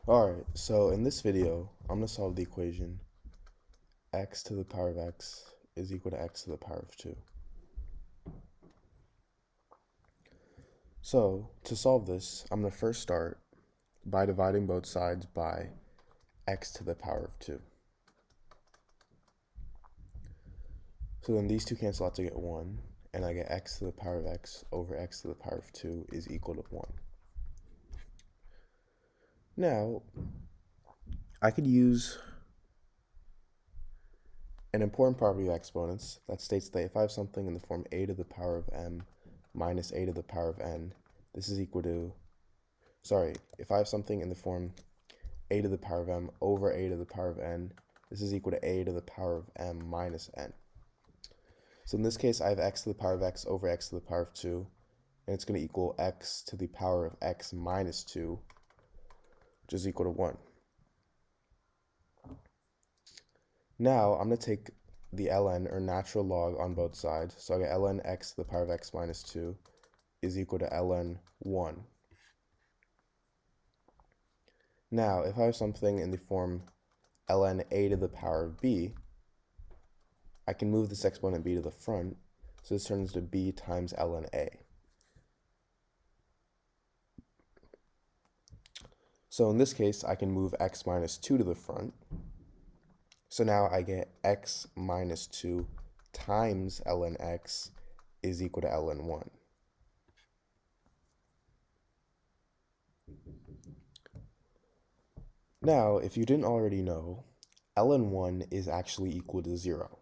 Alright, so in this video, I'm going to solve the equation x to the power of x is equal to x to the power of 2. So, to solve this, I'm going to first start by dividing both sides by x to the power of 2. So then these two cancel out to get 1, and I get x to the power of x over x to the power of 2 is equal to 1. Now, I could use an important property of exponents that states that if I have something in the form a to the power of m minus a to the power of n, this is equal to, if I have something in the form a to the power of m over a to the power of n, this is equal to a to the power of m minus n. So in this case, I have x to the power of x over x to the power of 2, and it's going to equal x to the power of x minus 2, which is equal to 1. Now, I'm going to take the ln, or natural log, on both sides. So I get ln x to the power of x minus 2 is equal to ln 1. Now, if I have something in the form ln a to the power of b, I can move this exponent b to the front, so this turns to b times ln a. So in this case, I can move x minus 2 to the front. So now I get x minus 2 times ln x is equal to ln 1. Now, if you didn't already know, ln 1 is actually equal to 0.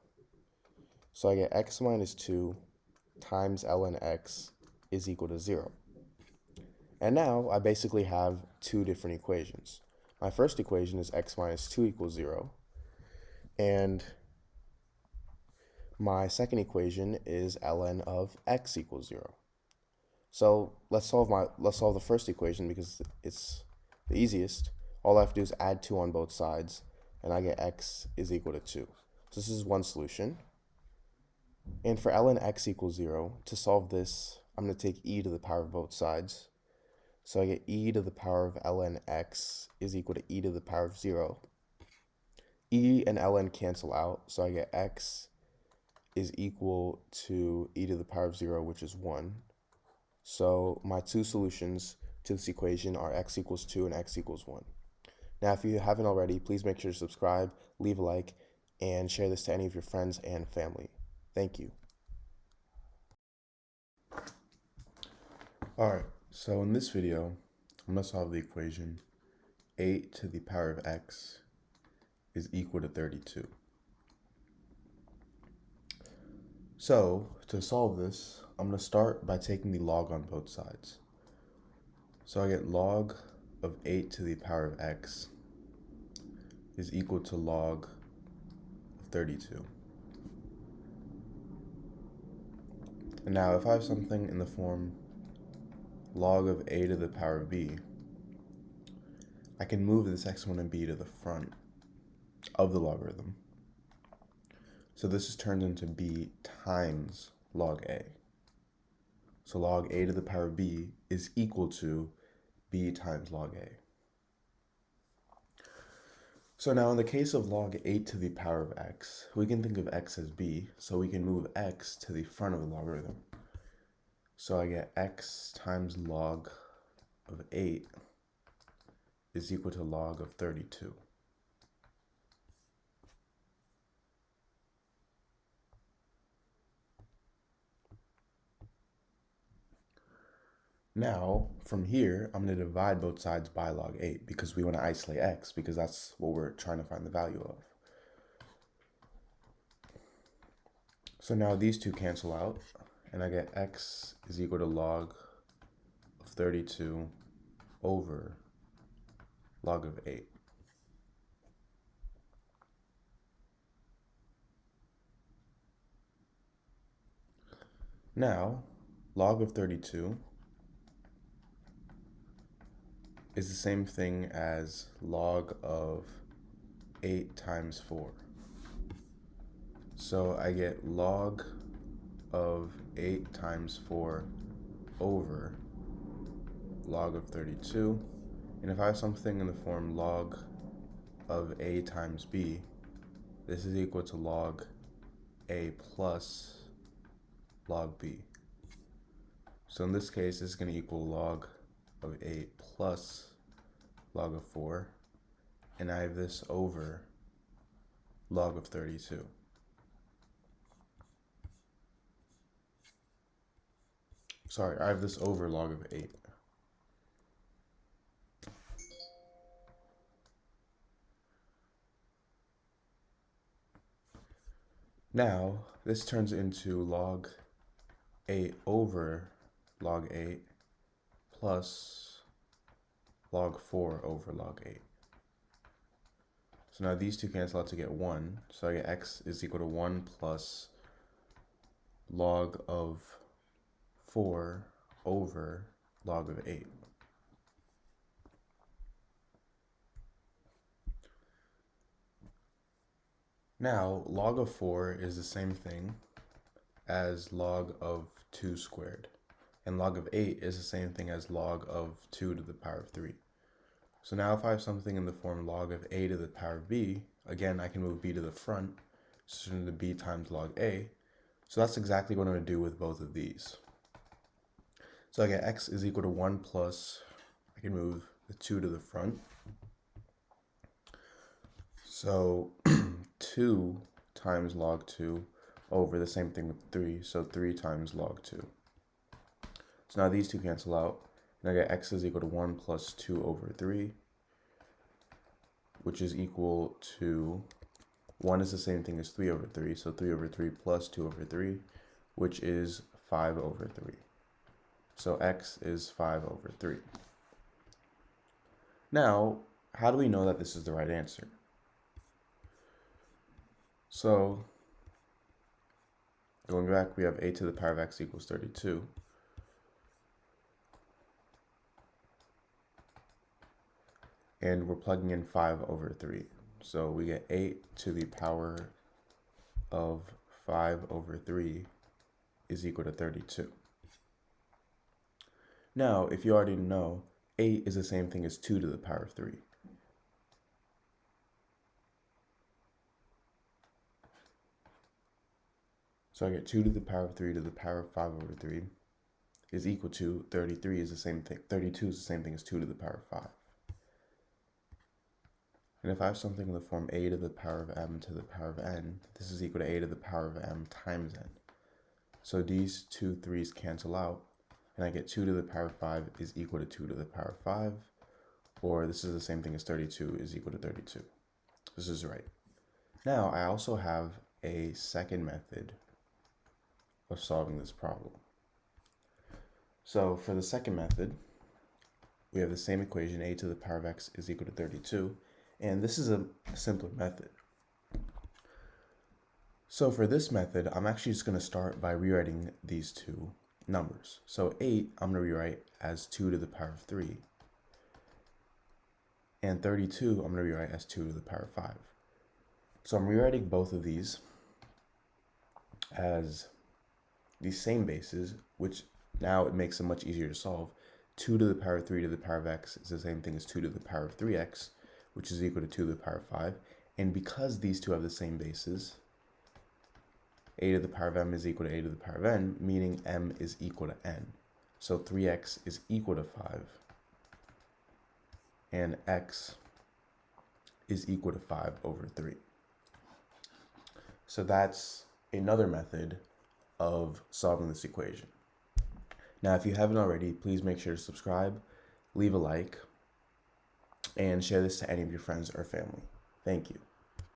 So I get x minus 2 times ln x is equal to 0. And now I basically have two different equations. My first equation is x minus 2 equals 0. And my second equation is ln of x equals 0. So let's solve the first equation because it's the easiest. All I have to do is add 2 on both sides, and I get x is equal to 2. So this is one solution. And for ln x equals 0, to solve this, I'm going to take e to the power of both sides. So I get e to the power of ln x is equal to e to the power of 0. E and ln cancel out, so I get x is equal to e to the power of 0, which is 1. So my two solutions to this equation are x equals 2 and x equals 1. Now, if you haven't already, please make sure to subscribe, leave a like, and share this to any of your friends and family. Thank you. Alright, so in this video, I'm going to solve the equation 8 to the power of x is equal to 32. So, to solve this, I'm going to start by taking the log on both sides. So I get log of 8 to the power of x is equal to log of 32. And now if I have something in the form log of a to the power of b, I can move this exponent b to the front of the logarithm. So this is turned into b times log a. So log a to the power of b is equal to b times log a. So now in the case of log 8 to the power of x, we can think of x as b, so we can move x to the front of the logarithm. So I get x times log of 8 is equal to log of 32. Now, from here, I'm going to divide both sides by log 8 because we want to isolate x, because that's what we're trying to find the value of. So now these two cancel out, and I get x is equal to log of 32 over log of 8. Now, log of 32 is the same thing as log of 8 times 4. So I get log of 8 times 4 over log of 32 And if I have something in the form log of a times b, this is equal to log a plus log b. So in this case, this is going to equal log of a plus log of 4, and I have this over log of 32. Sorry, I have this over log of 8. Now, this turns into log 8 over log 8 plus log 4 over log 8. So now these two cancel out to get 1. So I get x is equal to 1 plus log of 4 over log of 8. Now, log of 4 is the same thing as log of 2 squared. And log of 8 is the same thing as log of 2 to the power of 3. So now if I have something in the form log of a to the power of b, again, I can move b to the front, so it's going to be b times log a. So that's exactly what I'm going to do with both of these. So I get x is equal to 1 plus, I can move the 2 to the front. So 2 times log 2 over the same thing with 3, so 3 times log 2. So now these two cancel out, and I get x is equal to 1 plus 2 over 3, which is equal to 1 is the same thing as 3 over 3, so 3 over 3 plus 2 over 3, which is 5 over 3. So x is 5 over 3. Now, how do we know that this is the right answer? So, going back, we have a to the power of x equals 32. And we're plugging in 5 over 3. So we get 8 to the power of 5 over 3 is equal to 32. Now, if you already know, 8 is the same thing as 2 to the power of 3. So I get 2 to the power of 3 to the power of 5 over 3 is equal to 33 is the same thing. 32 is the same thing as 2 to the power of 5. And if I have something in the form a to the power of m to the power of n, this is equal to a to the power of m times n. So these two 3's cancel out, and I get 2 to the power of 5 is equal to 2 to the power of 5, or this is the same thing as 32 is equal to 32. This is right. Now, I also have a second method of solving this problem. So for the second method, we have the same equation, a to the power of x is equal to 32, and this is a simpler method. So for this method, I'm actually just going to start by rewriting these two numbers. So 8, I'm going to rewrite as 2 to the power of 3, and 32, I'm going to rewrite as 2 to the power of 5. So I'm rewriting both of these as the same bases, which now it makes them much easier to solve. 2 to the power of 3 to the power of x is the same thing as 2 to the power of 3x, which is equal to 2 to the power of 5. And because these two have the same bases, a to the power of m is equal to a to the power of n, meaning m is equal to n. So 3x is equal to 5, and x is equal to 5 over 3. So that's another method of solving this equation. Now, if you haven't already, please make sure to subscribe, leave a like, and share this to any of your friends or family. Thank you.